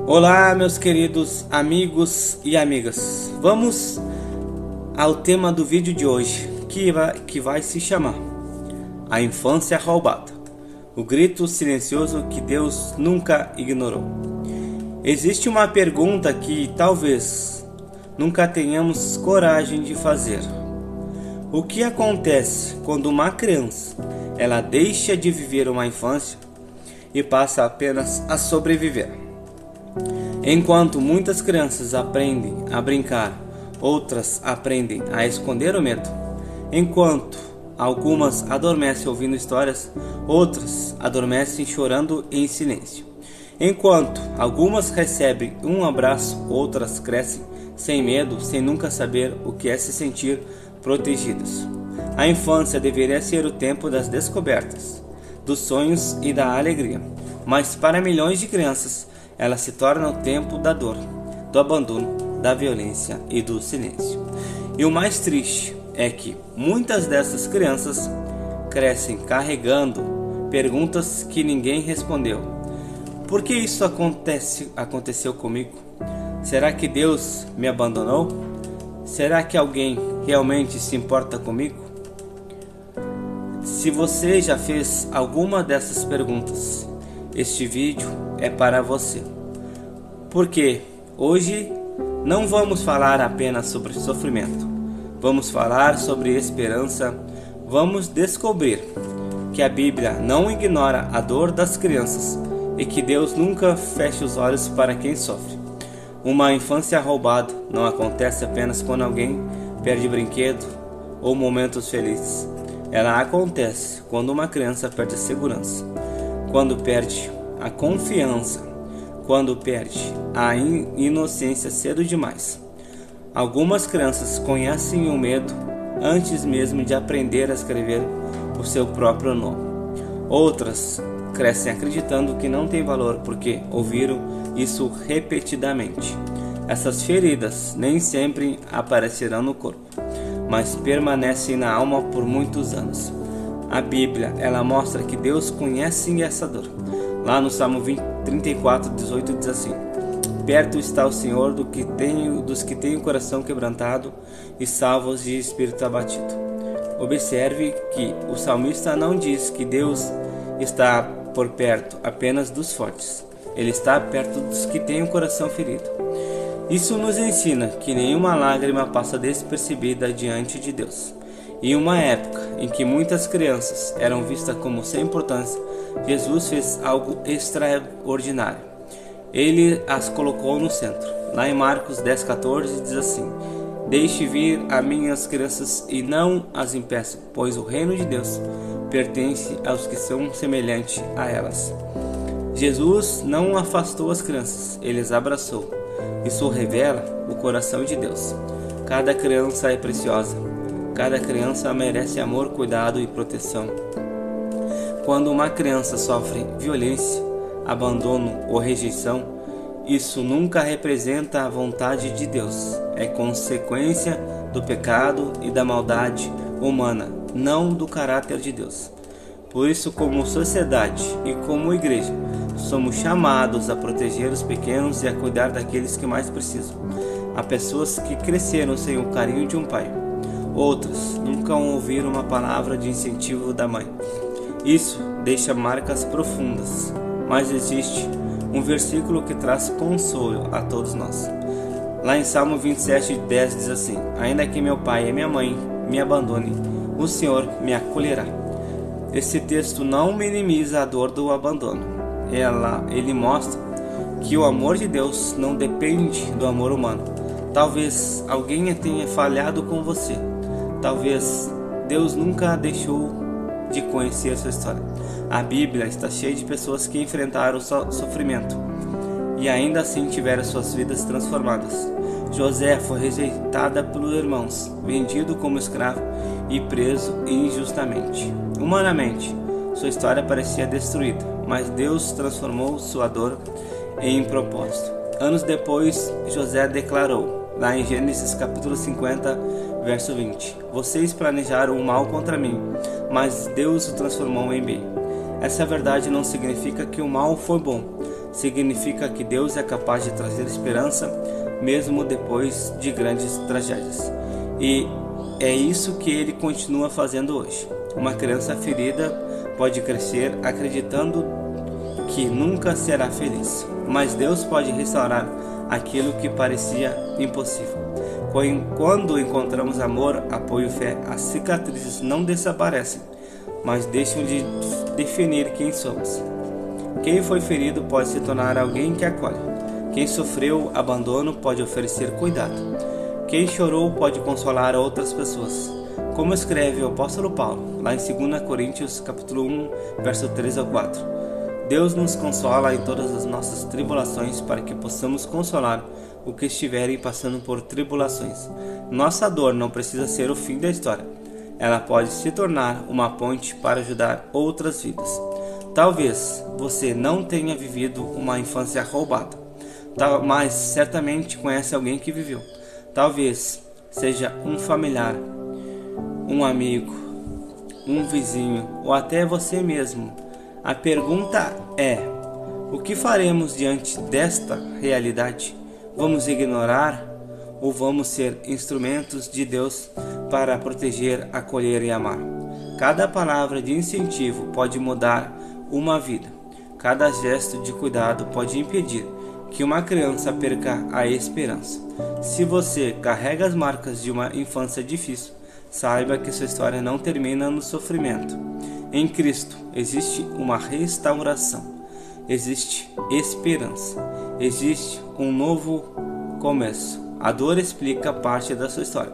Olá, meus queridos amigos e amigas. Vamos ao tema do vídeo de hoje, que vai se chamar A Infância Roubada, o grito silencioso que Deus nunca ignorou. Existe uma pergunta que talvez nunca tenhamos coragem de fazer. O que acontece quando uma criança ela deixa de viver uma infância e passa apenas a sobreviver? Enquanto muitas crianças aprendem a brincar, outras aprendem a esconder o medo. Enquanto algumas adormecem ouvindo histórias, outras adormecem chorando em silêncio. Enquanto algumas recebem um abraço, outras crescem sem medo, sem nunca saber o que é se sentir protegidas. A infância deveria ser o tempo das descobertas, dos sonhos e da alegria, mas para milhões de crianças, ela se torna o tempo da dor, do abandono, da violência e do silêncio. E o mais triste é que muitas dessas crianças crescem carregando perguntas que ninguém respondeu. Por que isso aconteceu comigo? Será que Deus me abandonou? Será que alguém realmente se importa comigo? Se você já fez alguma dessas perguntas, este vídeo é para você. Porque hoje não vamos falar apenas sobre sofrimento. Vamos falar sobre esperança. Vamos descobrir que a Bíblia não ignora a dor das crianças e que Deus nunca fecha os olhos para quem sofre. Uma infância roubada não acontece apenas quando alguém perde brinquedo ou momentos felizes. Ela acontece quando uma criança perde a segurança, quando perde a confiança, quando perde a inocência cedo demais. Algumas crianças conhecem o medo antes mesmo de aprender a escrever o seu próprio nome. Outras crescem acreditando que não tem valor porque ouviram isso repetidamente. Essas feridas nem sempre aparecerão no corpo, mas permanecem na alma por muitos anos. A Bíblia, ela mostra que Deus conhece essa dor. Lá no Salmo 34:18 diz assim: perto está o Senhor dos que têm o coração quebrantado e salvos de espírito abatido. Observe que o salmista não diz que Deus está por perto apenas dos fortes. Ele está perto dos que têm o coração ferido. Isso nos ensina que nenhuma lágrima passa despercebida diante de Deus. Em uma época em que muitas crianças eram vistas como sem importância, Jesus fez algo extraordinário. Ele as colocou no centro. Lá em Marcos 10:14 diz assim: deixe vir a minhas crianças e não as impeçam, pois o reino de Deus pertence aos que são semelhantes a elas. Jesus não afastou as crianças, ele as abraçou. Isso revela o coração de Deus. Cada criança é preciosa. Cada criança merece amor, cuidado e proteção. Quando uma criança sofre violência, abandono ou rejeição, isso nunca representa a vontade de Deus. É consequência do pecado e da maldade humana, não do caráter de Deus. Por isso, como sociedade e como igreja, somos chamados a proteger os pequenos e a cuidar daqueles que mais precisam. Há pessoas que cresceram sem o carinho de um pai. Outras nunca ouviram uma palavra de incentivo da mãe. Isso deixa marcas profundas. Mas existe um versículo que traz consolo a todos nós. Lá em Salmo 27:10 diz assim: ainda que meu pai e minha mãe me abandonem, o Senhor me acolherá. Esse texto não minimiza a dor do abandono. Ele mostra que o amor de Deus não depende do amor humano. Talvez alguém tenha falhado com você. Talvez Deus nunca deixou de conhecer a sua história. A Bíblia está cheia de pessoas que enfrentaram o sofrimento e ainda assim tiveram suas vidas transformadas. José foi rejeitado pelos irmãos, vendido como escravo e preso injustamente. Humanamente, sua história parecia destruída, mas Deus transformou sua dor em propósito. Anos depois, José declarou, lá em Gênesis capítulo 50, verso 20: vocês planejaram o mal contra mim, mas Deus o transformou em bem. Essa verdade não significa que o mal foi bom, significa que Deus é capaz de trazer esperança mesmo depois de grandes tragédias. E é isso que ele continua fazendo hoje. Uma criança ferida pode crescer acreditando que nunca será feliz, mas Deus pode restaurar aquilo que parecia impossível. Quando encontramos amor, apoio e fé, as cicatrizes não desaparecem, mas deixam de definir quem somos. Quem foi ferido pode se tornar alguém que acolhe. Quem sofreu abandono pode oferecer cuidado. Quem chorou pode consolar outras pessoas. Como escreve o apóstolo Paulo, lá em 2 Coríntios capítulo 1, verso 3 ao 4. Deus nos consola em todas as nossas tribulações para que possamos consolar o que estiverem passando por tribulações. Nossa dor não precisa ser o fim da história. Ela pode se tornar uma ponte para ajudar outras vidas. Talvez você não tenha vivido uma infância roubada, mas certamente conhece alguém que viveu. Talvez seja um familiar, um amigo, um vizinho ou até você mesmo. A pergunta é: o que faremos diante desta realidade? Vamos ignorar ou vamos ser instrumentos de Deus para proteger, acolher e amar? Cada palavra de incentivo pode mudar uma vida. Cada gesto de cuidado pode impedir que uma criança perca a esperança. Se você carrega as marcas de uma infância difícil, saiba que sua história não termina no sofrimento. Em Cristo existe uma restauração, existe esperança, existe um novo começo. A dor explica parte da sua história,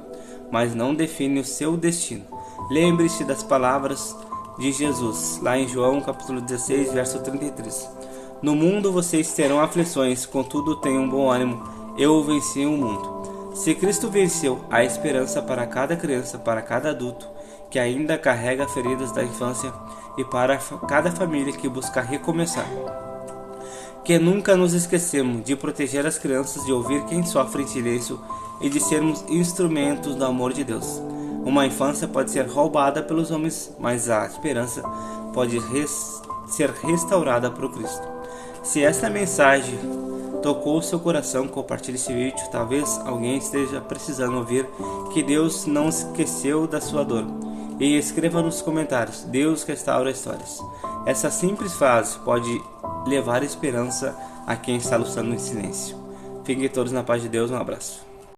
mas não define o seu destino. Lembre-se das palavras de Jesus, lá em João capítulo 16, verso 33. No mundo vocês terão aflições, contudo tenham bom ânimo, eu venci o mundo. Se Cristo venceu, há esperança para cada criança, para cada adulto que ainda carrega feridas da infância e para cada família que busca recomeçar. Que nunca nos esquecemos de proteger as crianças, de ouvir quem sofre em silêncio e de sermos instrumentos do amor de Deus. Uma infância pode ser roubada pelos homens, mas a esperança pode ser restaurada por Cristo. Se esta mensagem tocou o seu coração, compartilhe esse vídeo. Talvez alguém esteja precisando ouvir que Deus não esqueceu da sua dor. E escreva nos comentários: Deus restaura histórias. Essa simples frase pode levar esperança a quem está lutando em silêncio. Fiquem todos na paz de Deus. Um abraço.